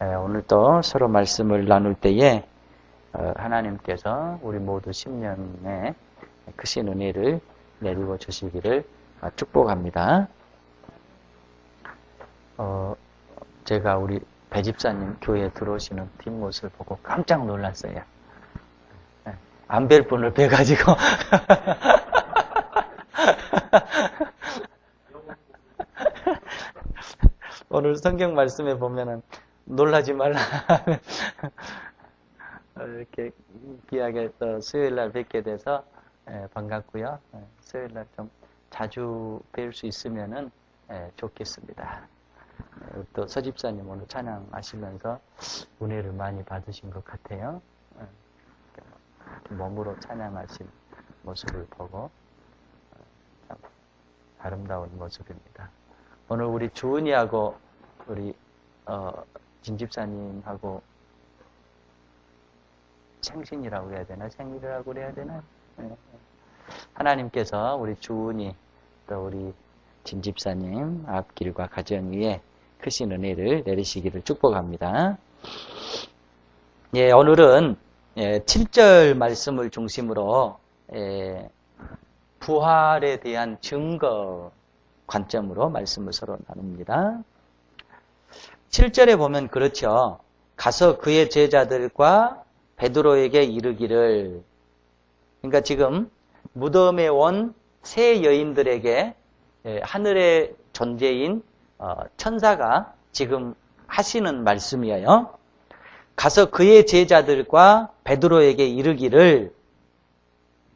오늘 또 서로 말씀을 나눌 때에 하나님께서 우리 모두 10년에 크신 은혜를 내리고 주시기를 축복합니다. 제가 우리 배 집사님 교회에 들어오시는 뒷모습을 보고 깜짝 놀랐어요. 안 뵐 분을 뵈가지고 오늘 성경 말씀에 보면은 놀라지 말라 이렇게 귀하게 또 수요일날 뵙게 돼서 반갑고요. 수요일날 좀 자주 뵐 수 있으면은 좋겠습니다. 또 서집사님 오늘 찬양하시면서 은혜를 많이 받으신 것 같아요. 몸으로 찬양하신 모습을 보고 참 아름다운 모습입니다. 오늘 우리 주은이하고 우리 진집사님하고 생신이라고 해야 되나? 생일이라고 그래야 되나? 하나님께서 우리 주은이 또 우리 진집사님 앞길과 가정 위에 크신 은혜를 내리시기를 축복합니다. 오늘은 7절 말씀을 중심으로 부활에 대한 증거 관점으로 말씀을 서로 나눕니다. 7절에 보면 그렇죠. 가서 그의 제자들과 베드로에게 이르기를, 그러니까 지금 무덤에 온 세 여인들에게 하늘의 존재인 천사가 지금 하시는 말씀이에요. 가서 그의 제자들과 베드로에게 이르기를,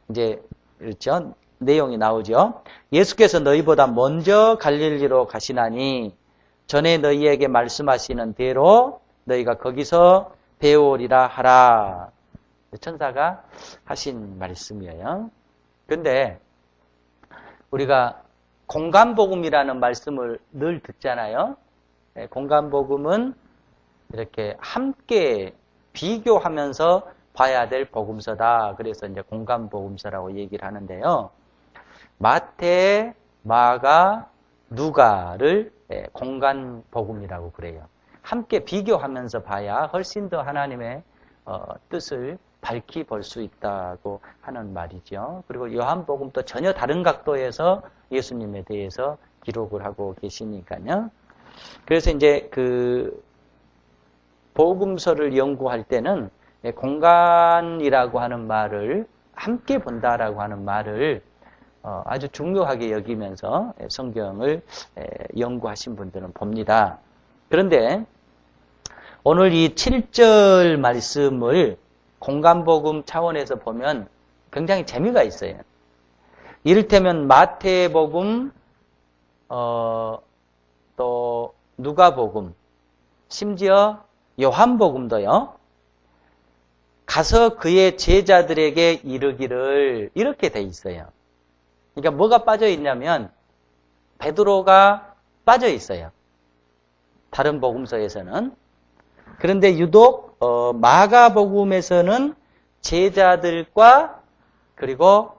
이제 그렇죠. 내용이 나오죠. 예수께서 너희보다 먼저 갈릴리로 가시나니 전에 너희에게 말씀하시는 대로 너희가 거기서 배우리라 하라. 천사가 하신 말씀이에요. 그런데 우리가 공간복음이라는 말씀을 늘 듣잖아요. 공간복음은 이렇게 함께 비교하면서 봐야 될 복음서다. 그래서 이제 공간복음서라고 얘기를 하는데요. 마태, 마가, 누가를 공간복음이라고 그래요. 함께 비교하면서 봐야 훨씬 더 하나님의 뜻을 밝히 볼 수 있다고 하는 말이죠. 그리고 요한복음도 전혀 다른 각도에서 예수님에 대해서 기록을 하고 계시니까요. 그래서 이제 그 복음서를 연구할 때는 공간이라고 하는 말을 함께 본다라고 하는 말을 아주 중요하게 여기면서 성경을 연구하신 분들은 봅니다. 그런데 오늘 이 7절 말씀을 공간복음 차원에서 보면 굉장히 재미가 있어요. 이를테면 마태복음, 또 누가복음, 심지어 요한복음도요. 가서 그의 제자들에게 이르기를 이렇게 돼 있어요. 그러니까 뭐가 빠져 있냐면 베드로가 빠져 있어요. 다른 복음서에서는. 그런데 유독 마가복음에서는 제자들과 그리고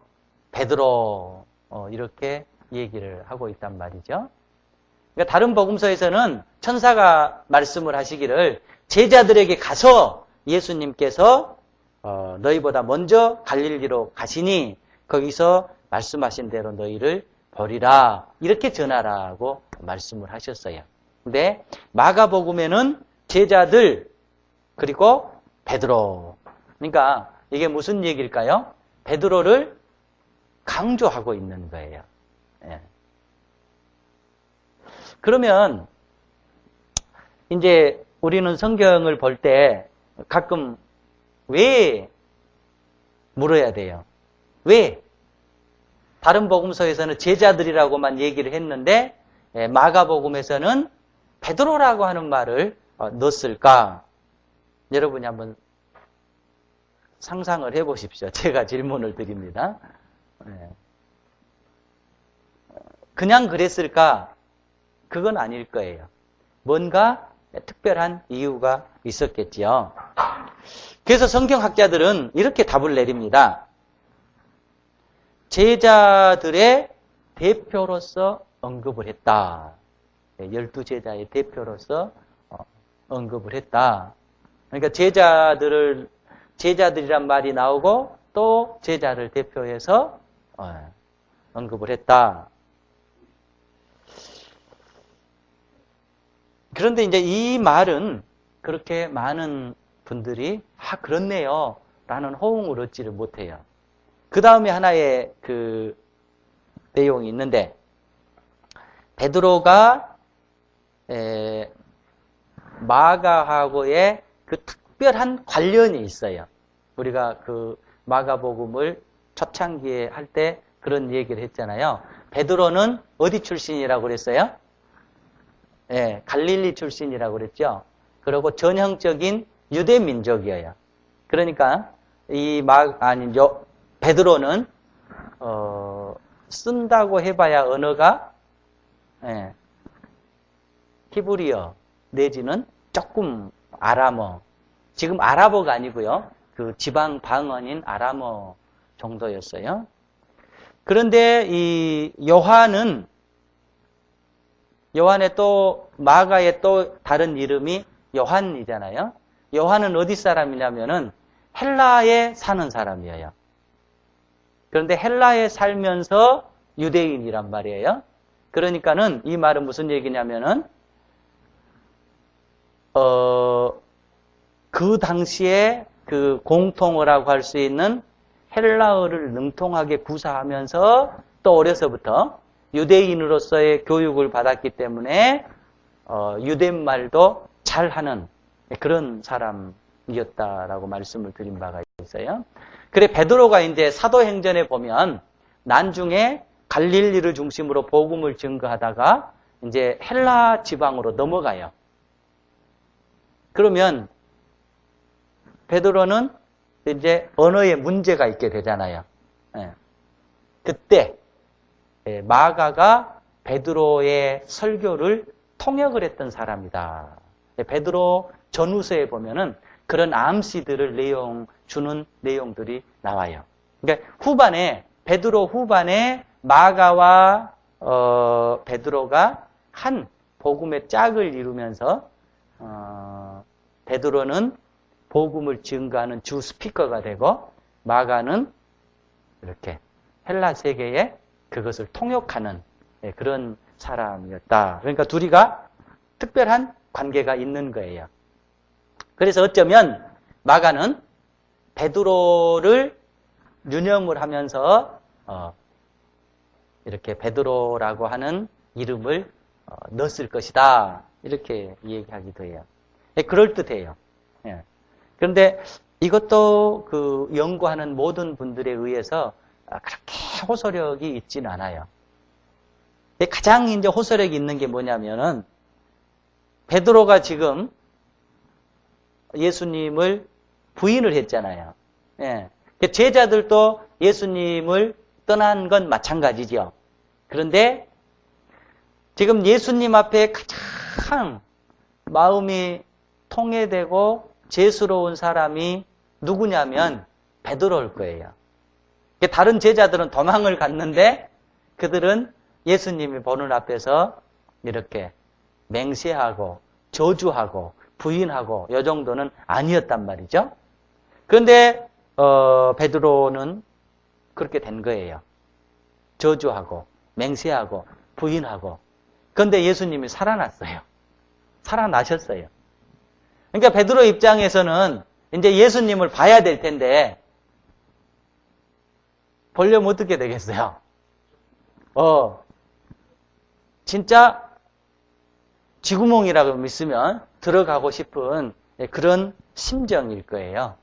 베드로 이렇게 얘기를 하고 있단 말이죠. 그러니까 다른 복음서에서는 천사가 말씀을 하시기를 제자들에게 가서 예수님께서 너희보다 먼저 갈릴리로 가시니 거기서 말씀하신 대로 너희를 보리라 이렇게 전하라고 말씀을 하셨어요. 근데 마가복음에는 제자들 그리고 베드로, 그러니까 이게 무슨 얘기일까요? 베드로를 강조하고 있는 거예요. 그러면 이제 우리는 성경을 볼 때 가끔 왜 물어야 돼요? 왜? 다른 복음서에서는 제자들이라고만 얘기를 했는데 마가복음에서는 베드로라고 하는 말을 넣었을까? 여러분이 한번 상상을 해보십시오. 제가 질문을 드립니다. 그냥 그랬을까? 그건 아닐 거예요. 뭔가 특별한 이유가 있었겠지요. 그래서 성경학자들은 이렇게 답을 내립니다. 제자들의 대표로서 언급을 했다. 12제자의 대표로서 언급을 했다. 그러니까 제자들이란 말이 나오고 또 제자를 대표해서 언급을 했다. 그런데 이제 이 말은 그렇게 많은 분들이 그렇네요 라는 호응을 얻지를 못해요. 그 다음에 하나의 그 내용이 있는데, 베드로가 마가하고의 그 특별한 관련이 있어요. 우리가 그 마가복음을 초창기에 할 때 그런 얘기를 했잖아요. 베드로는 어디 출신이라고 그랬어요? 갈릴리 출신이라고 그랬죠. 그리고 전형적인 유대 민족이에요. 그러니까 베드로는 쓴다고 해봐야 언어가 히브리어 내지는 조금 아람어, 지금 아랍어가 아니고요. 그 지방 방언인 아람어 정도였어요. 그런데 이 요한의 또 마가의 또 다른 이름이 요한이잖아요. 요한은 어디 사람이냐면은 헬라에 사는 사람이에요. 그런데 헬라에 살면서 유대인이란 말이에요. 그러니까는 이 말은 무슨 얘기냐면은 그 당시에 그 공통어라고 할 수 있는 헬라어를 능통하게 구사하면서 또 어려서부터 유대인으로서의 교육을 받았기 때문에 유대말도 잘하는 그런 사람이었다라고 말씀을 드린 바가 있어요. 그래 베드로가 이제 사도행전에 보면 난중에 갈릴리를 중심으로 복음을 증거하다가 이제 헬라 지방으로 넘어가요. 그러면 베드로는 이제 언어에 문제가 있게 되잖아요. 그때 마가가 베드로의 설교를 통역을 했던 사람이다. 베드로 전후서에 보면은 그런 암시들을 주는 내용들이 나와요. 그러니까 베드로 후반에 마가와 베드로가 한 복음의 짝을 이루면서 베드로는 복음을 증거하는 주 스피커가 되고 마가는 이렇게 헬라 세계에 그것을 통역하는 그런 사람이었다. 그러니까 둘이가 특별한 관계가 있는 거예요. 그래서 어쩌면 마가는 베드로를 유념을 하면서 이렇게 베드로라고 하는 이름을 넣었을 것이다. 이렇게 얘기하기도 해요. 그럴듯해요. 그런데 이것도 그 연구하는 모든 분들에 의해서 그렇게 호소력이 있지는 않아요. 가장 이제 호소력이 있는 게 뭐냐면은 베드로가 지금 예수님을 부인을 했잖아요. 제자들도 예수님을 떠난 건 마찬가지죠. 그런데 지금 예수님 앞에 가장 마음이 통해되고 죄스러운 사람이 누구냐면 베드로일 거예요. 다른 제자들은 도망을 갔는데 그들은 예수님이 보는 앞에서 이렇게 맹세하고 저주하고 부인하고 이 정도는 아니었단 말이죠. 그런데 베드로는 그렇게 된 거예요. 저주하고 맹세하고 부인하고. 그런데 예수님이 살아났어요. 살아나셨어요. 그러니까 베드로 입장에서는 이제 예수님을 봐야 될 텐데 보려면 어떻게 되겠어요? 진짜 쥐구멍이라고 믿으면 들어가고 싶은 그런 심정일 거예요.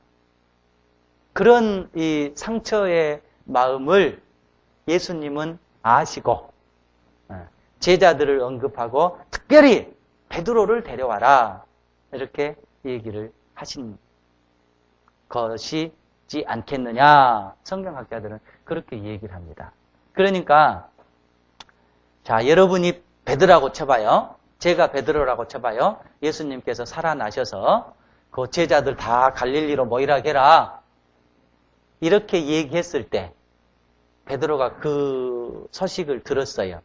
그런 이 상처의 마음을 예수님은 아시고 제자들을 언급하고 특별히 베드로를 데려와라 이렇게 얘기를 하신 것이지 않겠느냐. 성경학자들은 그렇게 얘기를 합니다. 그러니까 자, 여러분이 베드로라고 쳐봐요. 제가 베드로라고 쳐봐요. 예수님께서 살아나셔서 그 제자들 다 갈릴리로 모이라 해라. 이렇게 얘기했을 때 베드로가 그 소식을 들었어요.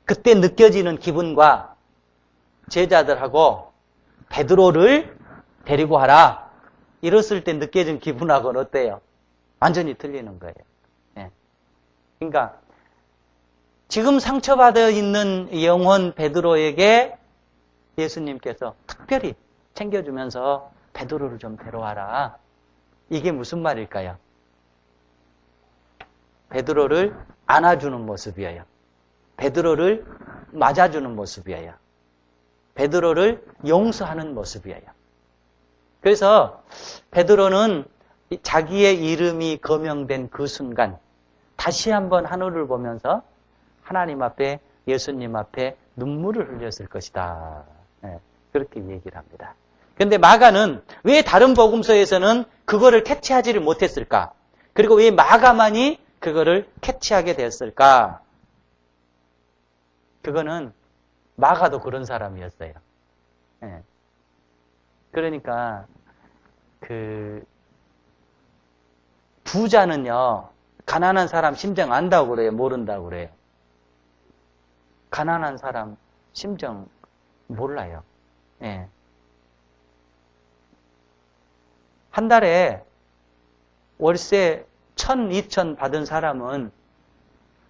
그때 느껴지는 기분과 제자들하고 베드로를 데리고 와라. 이랬을 때 느껴진 기분하고는 어때요? 완전히 틀리는 거예요. 예. 그러니까 지금 상처받아 있는 영혼 베드로에게 예수님께서 특별히 챙겨주면서 베드로를 좀 데려와라. 이게 무슨 말일까요? 베드로를 안아주는 모습이에요. 베드로를 맞아주는 모습이에요. 베드로를 용서하는 모습이에요. 그래서 베드로는 자기의 이름이 거명된 그 순간 다시 한번 하늘을 보면서 하나님 앞에, 예수님 앞에 눈물을 흘렸을 것이다. 네, 그렇게 얘기를 합니다. 그런데 마가는 왜 다른 복음서에서는 그거를 캐치하지를 못했을까? 그리고 왜 마가만이 그거를 캐치하게 되었을까? 그거는 마가도 그런 사람이었어요. 네. 그러니까 부자는요, 가난한 사람 심정 안다고 그래요? 모른다고 그래요? 가난한 사람 심정 몰라요. 예. 한 달에 월세 1,000, 2,000 받은 사람은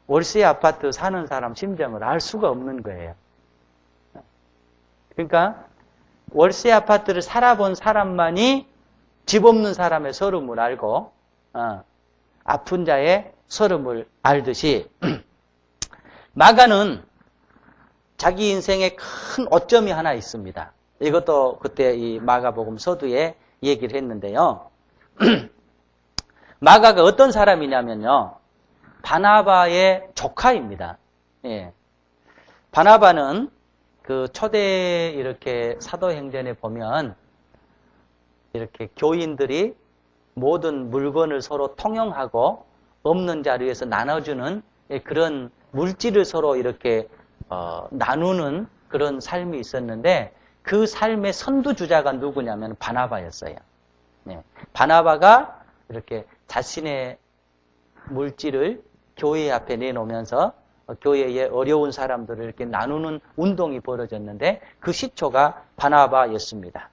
월세 아파트 사는 사람 심정을 알 수가 없는 거예요. 그러니까 월세 아파트를 살아본 사람만이 집 없는 사람의 서름을 알고 아픈 자의 서름을 알듯이 마가는 자기 인생에 큰 오점이 하나 있습니다. 이것도 그때 이 마가복음 서두에 얘기를 했는데요. 마가가 어떤 사람이냐면요. 바나바의 조카입니다. 예. 바나바는 그 초대 이렇게 사도행전에 보면 이렇게 교인들이 모든 물건을 서로 통용하고 없는 자리에서 나눠주는 그런 물질을 서로 이렇게 나누는 그런 삶이 있었는데 그 삶의 선두주자가 누구냐면 바나바였어요. 네. 바나바가 이렇게 자신의 물질을 교회 앞에 내놓으면서 교회의 어려운 사람들을 이렇게 나누는 운동이 벌어졌는데 그 시초가 바나바였습니다.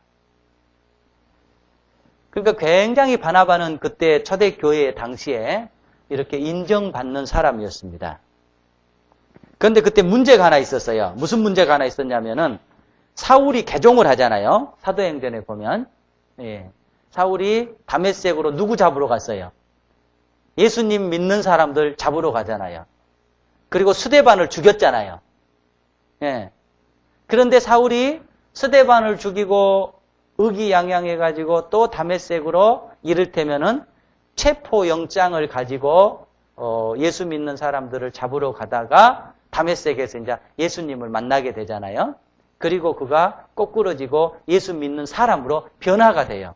그러니까 굉장히 바나바는 그때 초대교회 당시에 이렇게 인정받는 사람이었습니다. 그런데 그때 문제가 하나 있었어요. 무슨 문제가 하나 있었냐면은 사울이 개종을 하잖아요. 사도행전에 보면. 예. 사울이 다메섹으로 누구 잡으러 갔어요? 예수님 믿는 사람들 잡으러 가잖아요. 그리고 스데반을 죽였잖아요. 예. 그런데 사울이 스데반을 죽이고 의기양양해가지고 또 다메섹으로 이를테면은 체포영장을 가지고 예수 믿는 사람들을 잡으러 가다가 다메섹에서 이제 예수님을 만나게 되잖아요. 그리고 그가 꼬꾸러지고 예수 믿는 사람으로 변화가 돼요.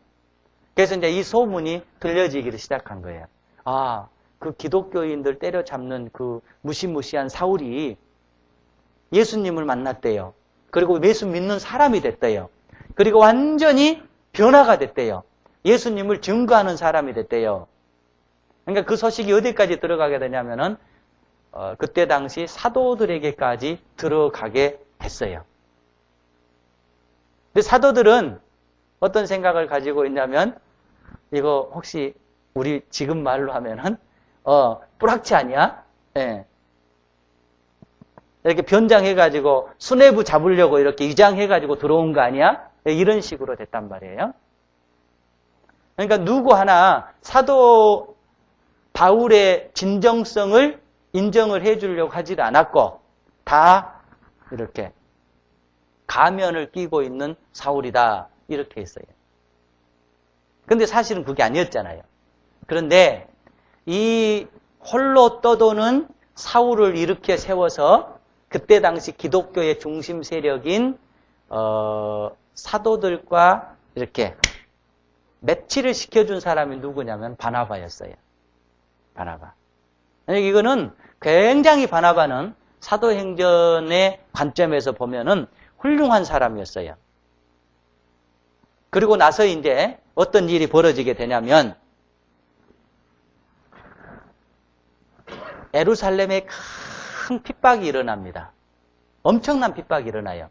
그래서 이제 이 소문이 들려지기를 시작한 거예요. 아, 그 기독교인들 때려잡는 그 무시무시한 사울이 예수님을 만났대요. 그리고 예수 믿는 사람이 됐대요. 그리고 완전히 변화가 됐대요. 예수님을 증거하는 사람이 됐대요. 그러니까 그 소식이 어디까지 들어가게 되냐면은 그때 당시 사도들에게까지 들어가게 됐어요. 근데 사도들은 어떤 생각을 가지고 있냐면 이거 혹시 우리 지금 말로 하면은 뿌락치 아니야? 예. 이렇게 변장해가지고 수뇌부 잡으려고 이렇게 위장해가지고 들어온 거 아니야? 이런 식으로 됐단 말이에요. 그러니까 누구 하나 사도 바울의 진정성을 인정을 해주려고 하지 않았고 다 이렇게 가면을 끼고 있는 사울이다 이렇게 했어요. 그런데 사실은 그게 아니었잖아요. 그런데 이 홀로 떠도는 사울을 일으켜 세워서 그때 당시 기독교의 중심 세력인 사도들과 이렇게 매치를 시켜준 사람이 누구냐면 바나바였어요. 바나바. 이거는 굉장히 바나바는 사도행전의 관점에서 보면은 훌륭한 사람이었어요. 그리고 나서 이제 어떤 일이 벌어지게 되냐면 예루살렘에 큰 핍박이 일어납니다. 엄청난 핍박이 일어나요.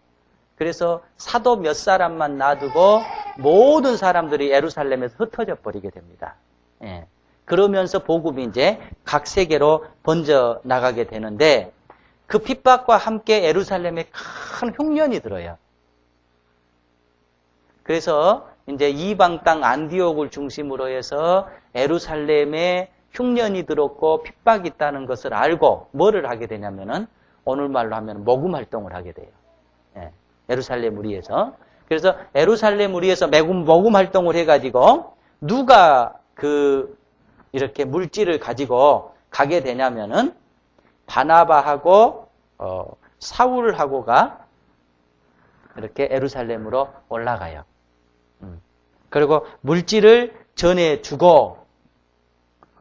그래서 사도 몇 사람만 놔두고 모든 사람들이 예루살렘에서 흩어져 버리게 됩니다. 예. 그러면서 복음이 이제 각 세계로 번져 나가게 되는데 그 핍박과 함께 예루살렘에 큰 흉년이 들어요. 그래서 이제 이방 땅 안디옥을 중심으로 해서 예루살렘에 흉년이 들었고 핍박이 있다는 것을 알고 뭐를 하게 되냐면은 오늘 말로 하면 모금 활동을 하게 돼요. 예. 예루살렘 무리에서. 그래서 예루살렘 무리에서 모금 활동을 해가지고 누가 이렇게 물질을 가지고 가게 되냐면은 바나바하고 사울하고가 이렇게 예루살렘으로 올라가요. 그리고 물질을 전해주고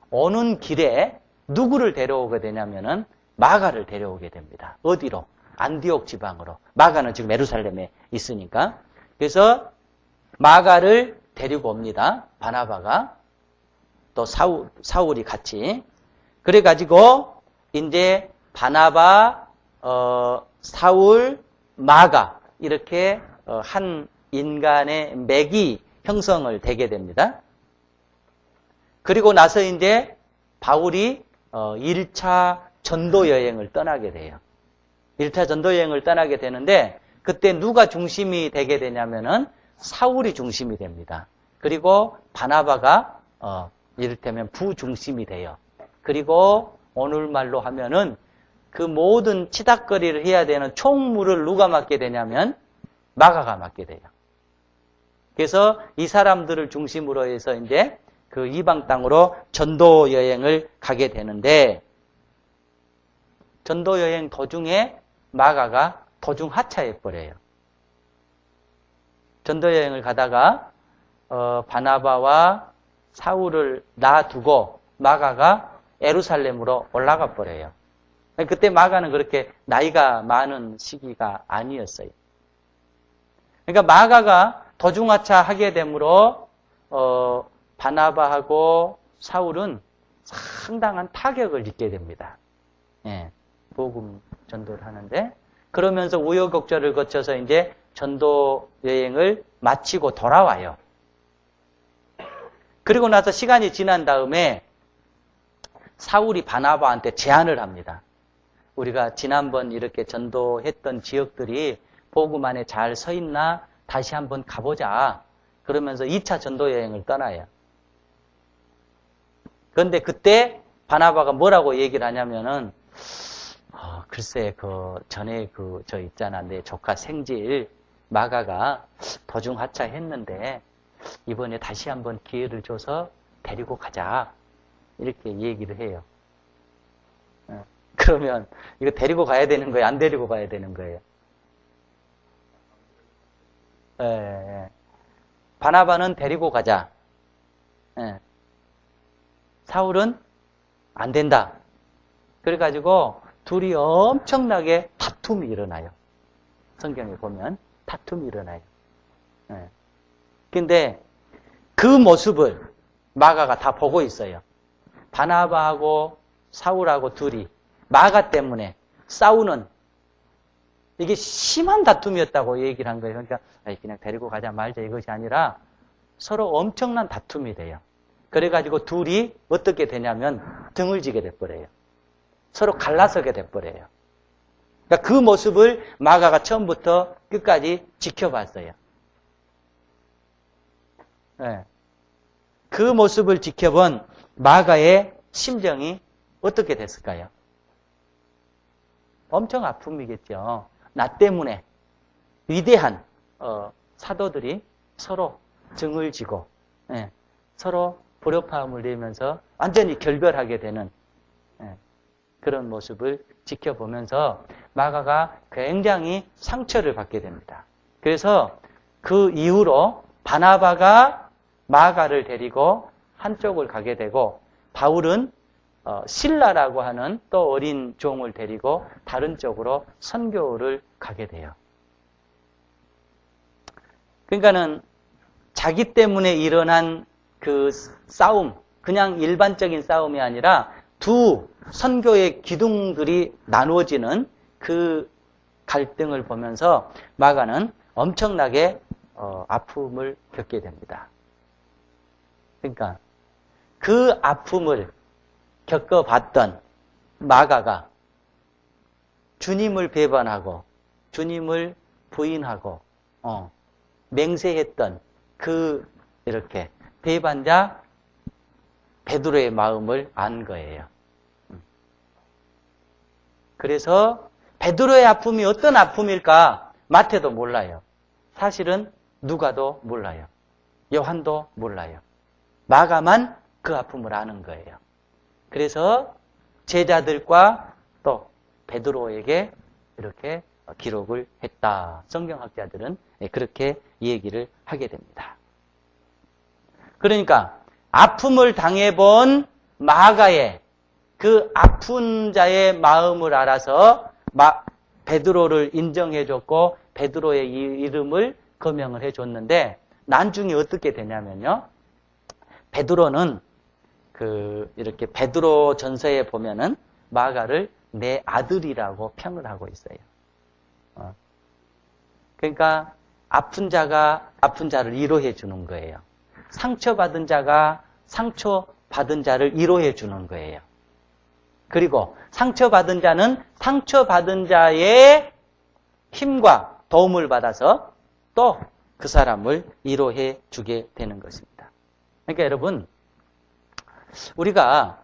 오는 길에 누구를 데려오게 되냐면은 마가를 데려오게 됩니다. 어디로? 안디옥 지방으로. 마가는 지금 예루살렘에 있으니까. 그래서 마가를 데리고 옵니다. 바나바가. 또 사울이 같이. 그래가지고 이제 바나바, 사울, 마가 이렇게 한 인간의 맥이 형성을 되게 됩니다. 그리고 나서 이제 바울이 1차 전도 여행을 떠나게 돼요. 1차 전도 여행을 떠나게 되는데 그때 누가 중심이 되게 되냐면은 사울이 중심이 됩니다. 그리고 바나바가 이를테면 부중심이 돼요. 그리고 오늘 말로 하면은 그 모든 치닫거리를 해야 되는 총무를 누가 맡게 되냐면 마가가 맡게 돼요. 그래서 이 사람들을 중심으로 해서 이제 그 이방 땅으로 전도 여행을 가게 되는데 전도 여행 도중에 마가가 도중 하차해 버려요. 전도 여행을 가다가 바나바와 사울을 놔두고 마가가 예루살렘으로 올라가 버려요. 그때 마가는 그렇게 나이가 많은 시기가 아니었어요. 그러니까 마가가 도중하차하게 되므로 바나바하고 사울은 상당한 타격을 입게 됩니다. 예, 복음 전도를 하는데 그러면서 우여곡절을 거쳐서 이제 전도 여행을 마치고 돌아와요. 그리고 나서 시간이 지난 다음에 사울이 바나바한테 제안을 합니다. 우리가 지난번 이렇게 전도했던 지역들이 복음 안에 잘 서 있나 다시 한번 가보자. 그러면서 2차 전도 여행을 떠나요. 그런데 그때 바나바가 뭐라고 얘기를 하냐면은 글쎄 전에 저 있잖아 내 조카 생질 마가가 도중 하차했는데 이번에 다시 한번 기회를 줘서 데리고 가자. 이렇게 얘기를 해요. 그러면 이거 데리고 가야 되는 거예요? 안 데리고 가야 되는 거예요? 예. 바나바는 데리고 가자. 예. 사울은 안 된다. 그래가지고 둘이 엄청나게 다툼이 일어나요. 성경에 보면 다툼이 일어나요. 예. 근데 그 모습을 마가가 다 보고 있어요. 바나바하고 사울하고 둘이 마가 때문에 싸우는 이게 심한 다툼이었다고 얘기를 한 거예요. 그러니까 그냥 데리고 가자 말자 이것이 아니라 서로 엄청난 다툼이 돼요. 그래가지고 둘이 어떻게 되냐면 등을 지게 돼버려요. 서로 갈라서게 돼버려요. 그러니까 그 모습을 마가가 처음부터 끝까지 지켜봤어요. 네. 그 모습을 지켜본 마가의 심정이 어떻게 됐을까요? 엄청 아픔이겠죠. 나 때문에 위대한 사도들이 서로 등을 지고 서로 불협화음을 내면서 완전히 결별하게 되는 그런 모습을 지켜보면서 마가가 굉장히 상처를 받게 됩니다. 그래서 그 이후로 바나바가 마가를 데리고 한쪽을 가게 되고 바울은 실라라고 하는 또 어린 종을 데리고 다른 쪽으로 선교를 가게 돼요. 그러니까는 자기 때문에 일어난 그 싸움, 그냥 일반적인 싸움이 아니라 두 선교의 기둥들이 나누어지는 그 갈등을 보면서 마가는 엄청나게 아픔을 겪게 됩니다. 그러니까 그 아픔을 겪어봤던 마가가 주님을 배반하고 주님을 부인하고 맹세했던 그 이렇게 배반자 베드로의 마음을 안 거예요. 그래서 베드로의 아픔이 어떤 아픔일까? 마태도 몰라요. 사실은 누가도 몰라요. 요한도 몰라요. 마가만 그 아픔을 아는 거예요. 그래서 제자들과 또 베드로에게 이렇게 기록을 했다. 성경학자들은 그렇게 얘기를 하게 됩니다. 그러니까 아픔을 당해본 마가의 그 아픈 자의 마음을 알아서 베드로를 인정해줬고 베드로의 이름을 거명을 해줬는데 나중에 어떻게 되냐면요. 베드로는 이렇게 베드로 전서에 보면은 마가를 내 아들이라고 평을 하고 있어요. 그러니까 아픈 자가 아픈 자를 위로해 주는 거예요. 상처받은 자가 상처받은 자를 위로해 주는 거예요. 그리고 상처받은 자는 상처받은 자의 힘과 도움을 받아서 또 그 사람을 위로해 주게 되는 것입니다. 그러니까 여러분, 우리가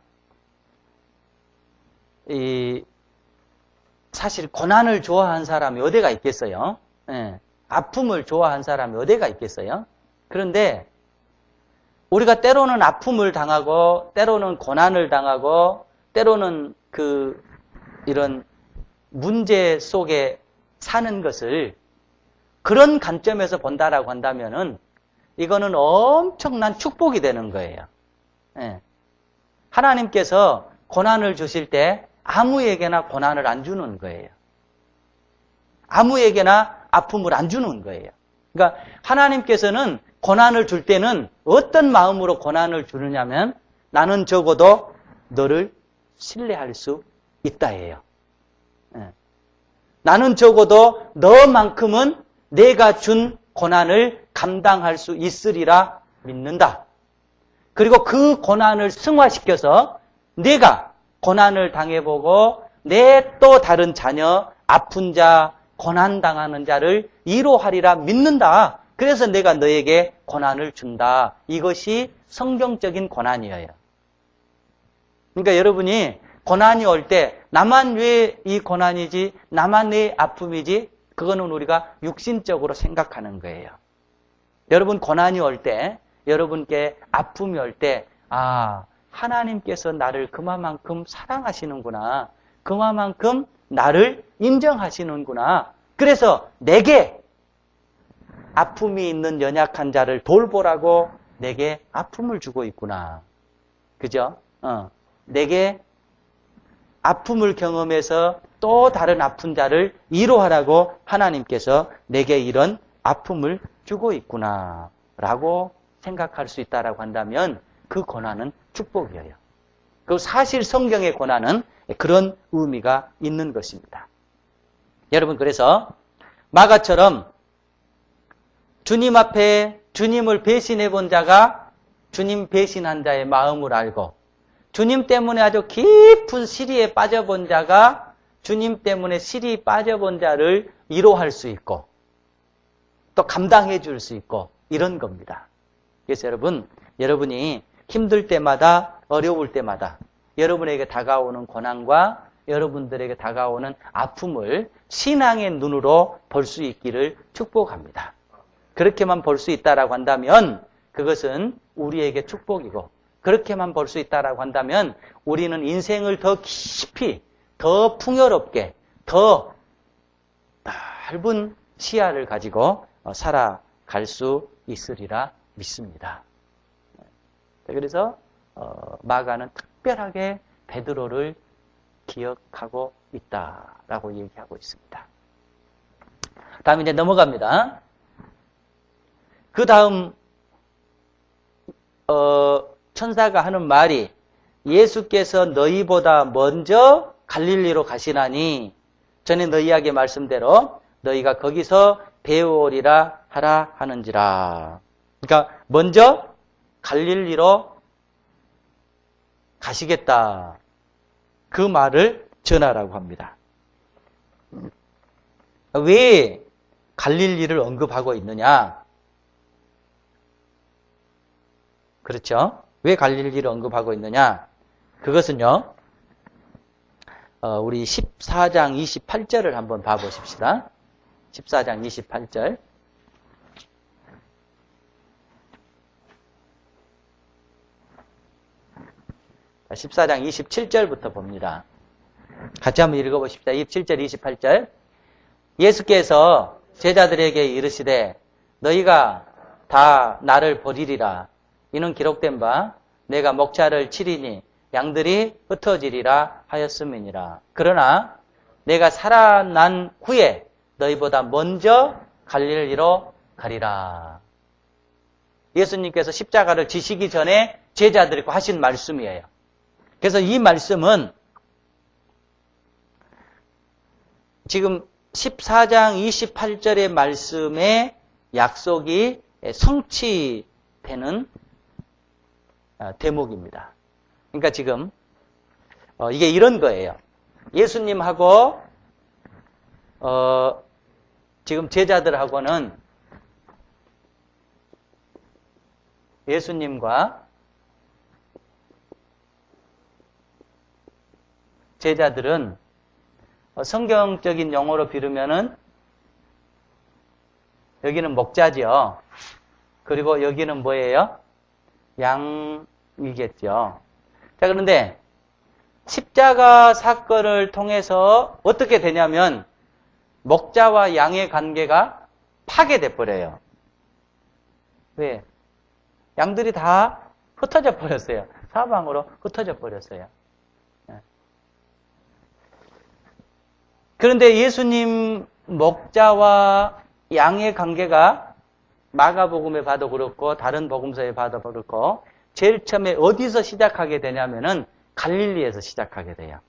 사실 고난을 좋아하는 사람이 어디가 있겠어요? 아픔을 좋아하는 사람이 어디가 있겠어요? 그런데 우리가 때로는 아픔을 당하고 때로는 고난을 당하고 때로는 이런 문제 속에 사는 것을 그런 관점에서 본다라고 한다면은 이거는 엄청난 축복이 되는 거예요. 하나님께서 고난을 주실 때 아무에게나 고난을 안 주는 거예요. 아무에게나 아픔을 안 주는 거예요. 그러니까 하나님께서는 고난을 줄 때는 어떤 마음으로 고난을 주느냐면 나는 적어도 너를 신뢰할 수 있다예요. 나는 적어도 너만큼은 내가 준 고난을 감당할 수 있으리라 믿는다. 그리고 그 고난을 승화시켜서 내가 고난을 당해보고 내 또 다른 자녀, 아픈 자, 고난당하는 자를 위로하리라 믿는다. 그래서 내가 너에게 고난을 준다. 이것이 성경적인 고난이에요. 그러니까 여러분이 고난이 올 때 나만 왜 이 고난이지? 나만 왜 아픔이지? 그거는 우리가 육신적으로 생각하는 거예요. 여러분 고난이 올 때, 여러분께 아픔이 올 때, 하나님께서 나를 그만큼 사랑하시는구나. 그만큼 나를 인정하시는구나. 그래서 내게 아픔이 있는 연약한 자를 돌보라고 내게 아픔을 주고 있구나. 그죠? 내게 아픔을 경험해서 또 다른 아픈 자를 위로하라고 하나님께서 내게 이런 아픔을 주고 있구나 라고 생각할 수 있다라고 한다면 그 고난은 축복이에요. 그 사실 성경의 고난은 그런 의미가 있는 것입니다. 여러분 그래서 마가처럼 주님 앞에 주님을 배신해 본 자가 주님 배신한 자의 마음을 알고 주님 때문에 아주 깊은 시리에 빠져본 자가 주님 때문에 시리 빠져본 자를 위로할 수 있고 또 감당해 줄 수 있고 이런 겁니다. 그래서 여러분이 힘들 때마다 어려울 때마다 여러분에게 다가오는 고난과 여러분들에게 다가오는 아픔을 신앙의 눈으로 볼 수 있기를 축복합니다. 그렇게만 볼 수 있다라고 한다면 그것은 우리에게 축복이고 그렇게만 볼 수 있다라고 한다면 우리는 인생을 더 깊이, 더 풍요롭게, 더 넓은 시야를 가지고 살아갈 수 있으리라 믿습니다. 그래서 마가는 특별하게 베드로를 기억하고 있다라고 얘기하고 있습니다. 다음 이제 넘어갑니다. 그 다음 천사가 하는 말이 예수께서 너희보다 먼저 갈릴리로 가시나니 전에 너희에게 말씀대로 너희가 거기서 배우오리라 하라 하는지라. 그러니까 먼저 갈릴리로 가시겠다. 그 말을 전하라고 합니다. 왜 갈릴리를 언급하고 있느냐? 그렇죠? 왜 갈릴리를 언급하고 있느냐? 그것은요, 우리 14장 28절을 한번 봐보십시다. 14장 28절. 14장 27절부터 봅니다. 같이 한번 읽어보십시다. 27절, 28절. 예수께서 제자들에게 이르시되 너희가 다 나를 버리리라. 이는 기록된 바 내가 목자를 치리니 양들이 흩어지리라 하였음이니라. 그러나 내가 살아난 후에 너희보다 먼저 갈릴리로 가리라. 예수님께서 십자가를 지시기 전에 제자들에게 하신 말씀이에요. 그래서 이 말씀은 지금 14장 28절의 말씀의 약속이 성취되는 대목입니다. 그러니까 지금 이게 이런 거예요. 예수님하고 지금 제자들하고는 예수님과 제자들은 성경적인 용어로 비르면은 여기는 목자죠. 그리고 여기는 뭐예요? 양이겠죠. 자, 그런데 십자가 사건을 통해서 어떻게 되냐면 목자와 양의 관계가 파괴돼 버려요. 왜? 양들이 다 흩어져 버렸어요. 사방으로 흩어져 버렸어요. 그런데 예수님 목자와 양의 관계가 마가복음에 봐도 그렇고 다른 복음서에 봐도 그렇고 제일 처음에 어디서 시작하게 되냐면은 갈릴리에서 시작하게 돼요.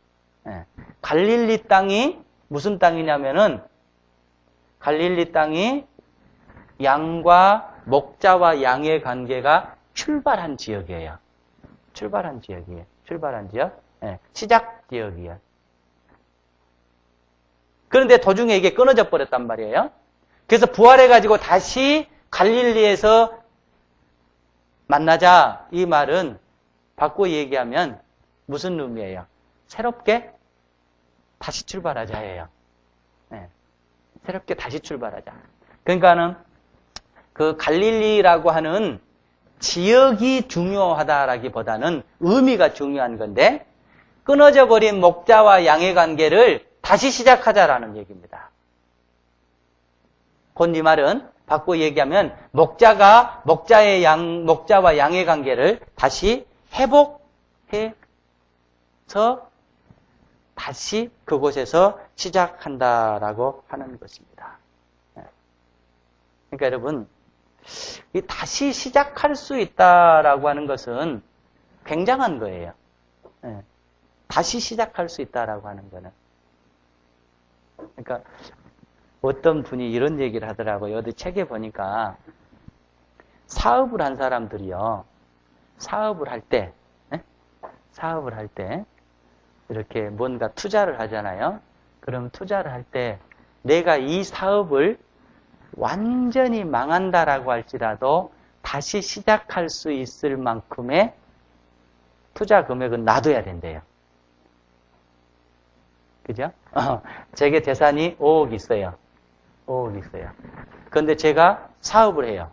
갈릴리 땅이 무슨 땅이냐면은 갈릴리 땅이 양과 목자와 양의 관계가 출발한 지역이에요. 출발한 지역이에요. 출발한 지역? 시작 지역이에요. 그런데 도중에 이게 끊어져 버렸단 말이에요. 그래서 부활해가지고 다시 갈릴리에서 만나자. 이 말은 바꿔 얘기하면 무슨 의미예요? 새롭게 다시 출발하자예요. 새롭게 다시 출발하자. 그러니까는 그 갈릴리라고 하는 지역이 중요하다라기보다는 의미가 중요한 건데 끊어져 버린 목자와 양의 관계를 다시 시작하자라는 얘기입니다. 곧 이 말은 바꿔 얘기하면 목자와 양의 관계를 다시 회복해서 다시 그곳에서 시작한다라고 하는 것입니다. 그러니까 여러분, 이 다시 시작할 수 있다라고 하는 것은 굉장한 거예요. 다시 시작할 수 있다라고 하는 거는. 그러니까 어떤 분이 이런 얘기를 하더라고요. 어디 책에 보니까 사업을 한 사람들이요. 사업을 할 때 이렇게 뭔가 투자를 하잖아요. 그럼 투자를 할 때 내가 이 사업을 완전히 망한다라고 할지라도 다시 시작할 수 있을 만큼의 투자 금액은 놔둬야 된대요. 그죠? 제게 재산이 5억 있어요. 5억 있어요. 그런데 제가 사업을 해요.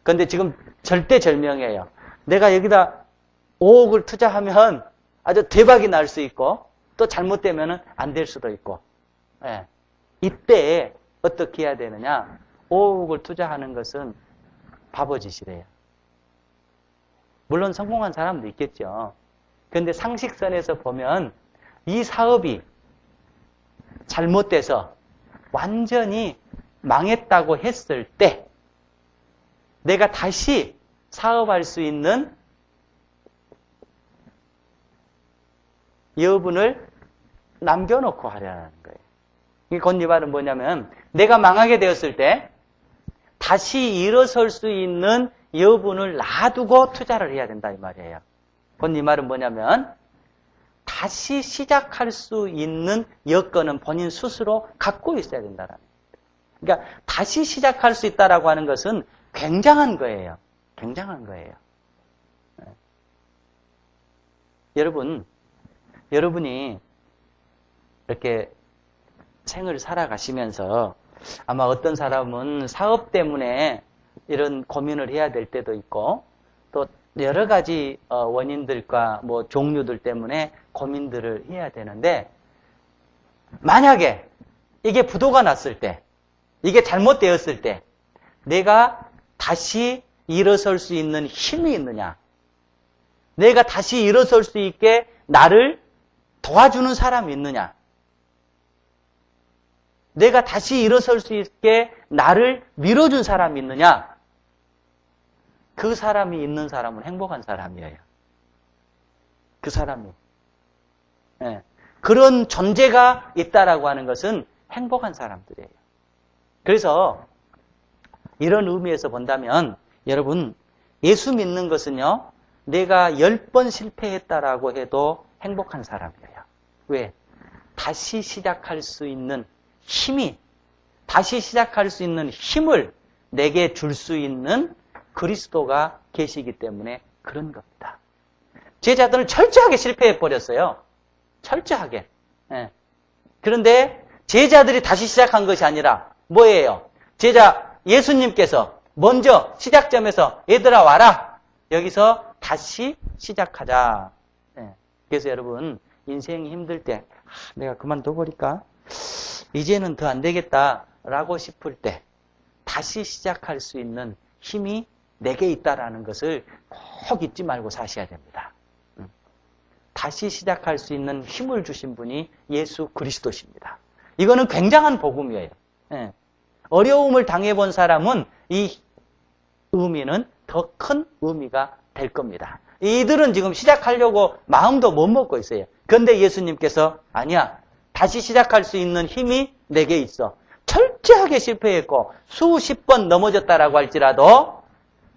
그런데 지금 절대절명이에요. 내가 여기다 5억을 투자하면 아주 대박이 날 수 있고 또 잘못되면 안 될 수도 있고. 이때 어떻게 해야 되느냐? 5억을 투자하는 것은 바보짓이래요. 물론 성공한 사람도 있겠죠. 그런데 상식선에서 보면 이 사업이 잘못돼서 완전히 망했다고 했을 때 내가 다시 사업할 수 있는 여분을 남겨놓고 하려는 거예요. 곧 이 말은 뭐냐면 내가 망하게 되었을 때 다시 일어설 수 있는 여분을 놔두고 투자를 해야 된다 이 말이에요. 곧 이 말은 뭐냐면 다시 시작할 수 있는 여건은 본인 스스로 갖고 있어야 된다라는 거예요. 그러니까 다시 시작할 수 있다라고 하는 것은 굉장한 거예요. 굉장한 거예요. 네. 여러분이 이렇게 생을 살아가시면서 아마 어떤 사람은 사업 때문에 이런 고민을 해야 될 때도 있고 또 여러 가지 원인들과 뭐 종류들 때문에 고민들을 해야 되는데 만약에 이게 부도가 났을 때 이게 잘못되었을 때 내가 다시 일어설 수 있는 힘이 있느냐? 내가 다시 일어설 수 있게 나를 도와주는 사람이 있느냐? 내가 다시 일어설 수 있게 나를 밀어준 사람이 있느냐? 그 사람이 있는 사람은 행복한 사람이에요. 그 사람이. 네. 그런 존재가 있다라고 하는 것은 행복한 사람들이에요. 그래서 이런 의미에서 본다면 여러분 예수 믿는 것은요 내가 10번 실패했다라고 해도 행복한 사람이에요. 왜? 다시 시작할 수 있는 다시 시작할 수 있는 힘을 내게 줄 수 있는 그리스도가 계시기 때문에 그런 겁니다. 제자들은 철저하게 실패해버렸어요. 철저하게. 예. 그런데 제자들이 다시 시작한 것이 아니라 뭐예요? 예수님께서 먼저 시작점에서 얘들아 와라. 여기서 다시 시작하자. 예. 그래서 여러분 인생이 힘들 때 내가 그만둬버릴까? 이제는 더 안 되겠다라고 싶을 때 다시 시작할 수 있는 힘이 내게 있다라는 것을 꼭 잊지 말고 사셔야 됩니다. 다시 시작할 수 있는 힘을 주신 분이 예수 그리스도십니다. 이거는 굉장한 복음이에요. 예. 어려움을 당해본 사람은 이 의미는 더 큰 의미가 될 겁니다. 이들은 지금 시작하려고 마음도 못 먹고 있어요. 그런데 예수님께서 아니야. 다시 시작할 수 있는 힘이 내게 있어. 철저하게 실패했고 수십 번 넘어졌다라고 할지라도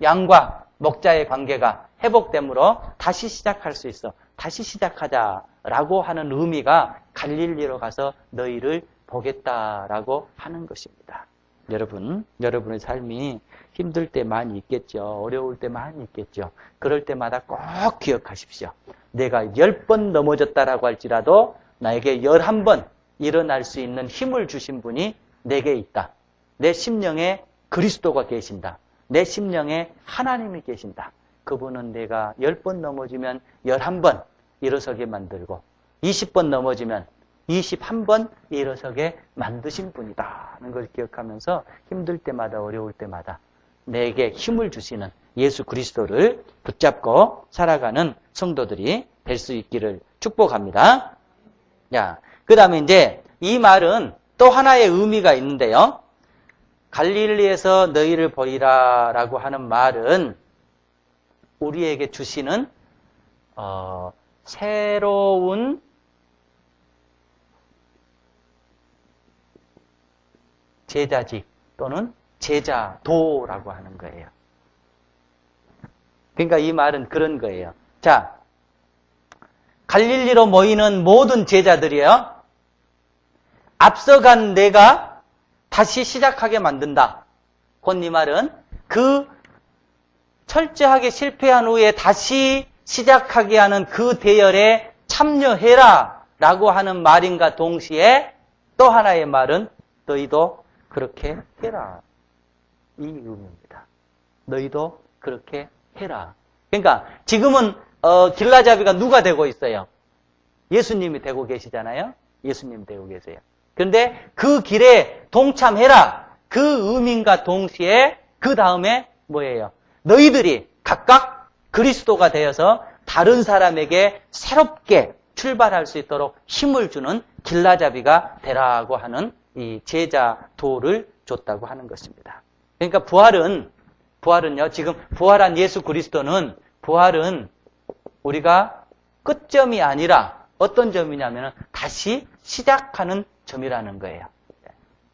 양과 목자의 관계가 회복되므로 다시 시작할 수 있어. 다시 시작하자라고 하는 의미가 갈릴리로 가서 너희를 보겠다라고 하는 것입니다. 여러분의 삶이 힘들 때 많이 있겠죠. 어려울 때 많이 있겠죠. 그럴 때마다 꼭 기억하십시오. 내가 10번 넘어졌다라고 할지라도 나에게 11번 일어날 수 있는 힘을 주신 분이 내게 있다. 내 심령에 그리스도가 계신다. 내 심령에 하나님이 계신다. 그분은 내가 10번 넘어지면 11번 일어서게 만들고 20번 넘어지면 21번 일어서게 만드신 분이다 하는 걸 기억하면서 힘들 때마다 어려울 때마다 내게 힘을 주시는 예수 그리스도를 붙잡고 살아가는 성도들이 될 수 있기를 축복합니다. 자, 그 다음에 이제 이 말은 또 하나의 의미가 있는데요. 갈릴리에서 너희를 보이라 라고 하는 말은 우리에게 주시는 새로운 제자직 또는 제자도라고 하는 거예요. 그러니까 이 말은 그런 거예요. 자, 갈릴리로 모이는 모든 제자들이요. 앞서간 내가 다시 시작하게 만든다. 곧 이 말은 그 철저하게 실패한 후에 다시 시작하게 하는 그 대열에 참여해라 라고 하는 말인가 동시에 또 하나의 말은 너희도 그렇게 해라. 이 의미입니다. 너희도 그렇게 해라. 그러니까 지금은 길라잡이가 누가 되고 있어요? 예수님이 되고 계시잖아요. 예수님 되고 계세요. 그런데 그 길에 동참해라. 그 의미인가 동시에 그 다음에 뭐예요? 너희들이 각각 그리스도가 되어서 다른 사람에게 새롭게 출발할 수 있도록 힘을 주는 길라잡이가 되라고 하는 이 제자도를 줬다고 하는 것입니다. 그러니까 부활은요, 지금 부활한 예수 그리스도는 부활은 우리가 끝점이 아니라 어떤 점이냐면 다시 시작하는 점이라는 거예요.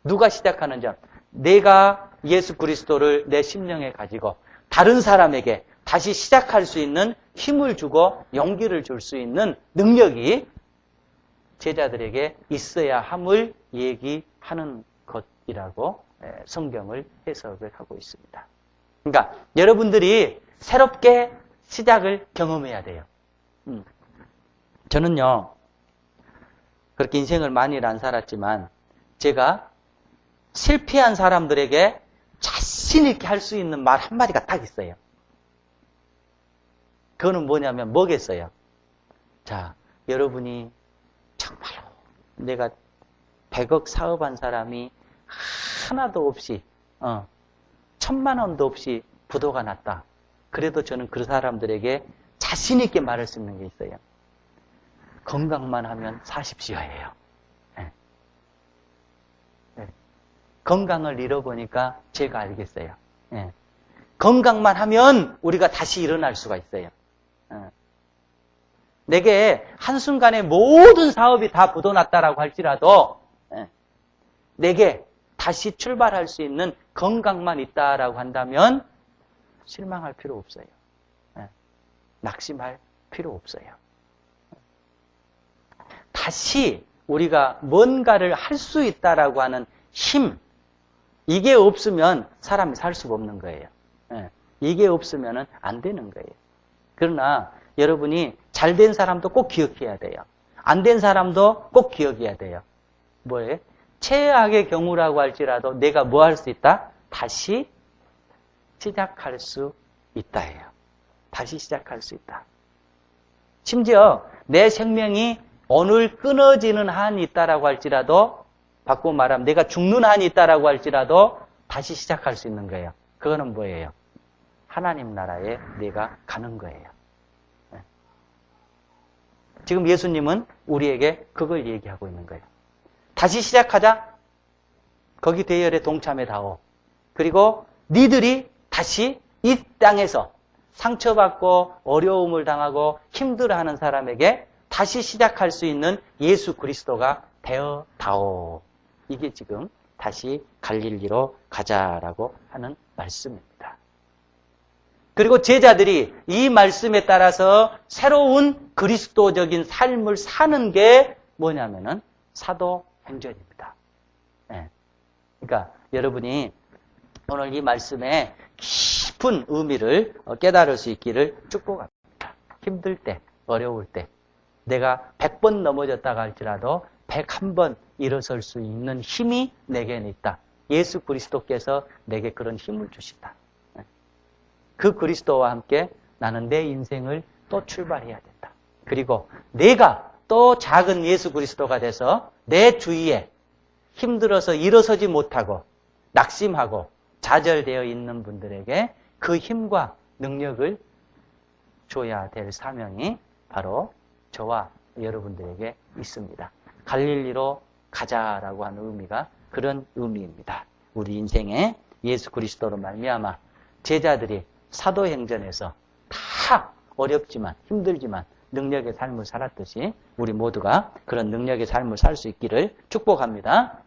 누가 시작하는 점? 내가 예수 그리스도를 내 심령에 가지고 다른 사람에게 다시 시작할 수 있는 힘을 주고 용기를 줄 수 있는 능력이 제자들에게 있어야 함을 얘기하는 것이라고 성경을 해석을 하고 있습니다. 그러니까 여러분들이 새롭게 시작을 경험해야 돼요. 저는요, 그렇게 인생을 많이는 안 살았지만 제가 실패한 사람들에게 자신 있게 할 수 있는 말 한마디가 딱 있어요. 그거는 뭐냐면 뭐겠어요? 자, 여러분이 정말로 내가 100억 사업한 사람이 하나도 없이 1000만 원도 없이 부도가 났다. 그래도 저는 그 사람들에게 자신 있게 말할 수 있는 게 있어요. 건강만 하면 사십시오예요. 네. 네. 건강을 잃어보니까 제가 알겠어요. 네. 건강만 하면 우리가 다시 일어날 수가 있어요. 내게 한순간에 모든 사업이 다 부도났다라고 할지라도 내게 다시 출발할 수 있는 건강만 있다라고 한다면 실망할 필요 없어요. 낙심할 필요 없어요. 다시 우리가 뭔가를 할 수 있다라고 하는 힘, 이게 없으면 사람이 살 수가 없는 거예요. 이게 없으면 안 되는 거예요. 그러나 여러분이 잘된 사람도 꼭 기억해야 돼요. 안 된 사람도 꼭 기억해야 돼요. 뭐예요? 최악의 경우라고 할지라도 내가 뭐 할 수 있다? 다시 시작할 수 있다예요. 다시 시작할 수 있다. 심지어 내 생명이 오늘 끊어지는 한이 있다라고 할지라도, 바꾸고 말하면 내가 죽는 한이 있다라고 할지라도 다시 시작할 수 있는 거예요. 그거는 뭐예요? 하나님 나라에 내가 가는 거예요. 지금 예수님은 우리에게 그걸 얘기하고 있는 거예요. 다시 시작하자. 거기 대열에 동참해다오. 그리고 니들이 다시 이 땅에서 상처받고 어려움을 당하고 힘들어하는 사람에게 다시 시작할 수 있는 예수 그리스도가 되어다오. 이게 지금 다시 갈릴리로 가자라고 하는 말씀입니다. 그리고 제자들이 이 말씀에 따라서 새로운 그리스도적인 삶을 사는 게 뭐냐면은 사도행전입니다. 네. 그러니까 여러분이 오늘 이 말씀에 깊은 의미를 깨달을 수 있기를 축복합니다. 힘들 때, 어려울 때, 내가 100번 넘어졌다가 할지라도 101번 일어설 수 있는 힘이 내게는 있다. 예수 그리스도께서 내게 그런 힘을 주신다. 그 그리스도와 함께 나는 내 인생을 또 출발해야 된다. 그리고 내가 또 작은 예수 그리스도가 돼서 내 주위에 힘들어서 일어서지 못하고 낙심하고 좌절되어 있는 분들에게 그 힘과 능력을 줘야 될 사명이 바로 저와 여러분들에게 있습니다. 갈릴리로 가자라고 하는 의미가 그런 의미입니다. 우리 인생에 예수 그리스도로 말미암아 제자들이 사도행전에서 다 어렵지만 힘들지만 능력의 삶을 살았듯이 우리 모두가 그런 능력의 삶을 살 수 있기를 축복합니다.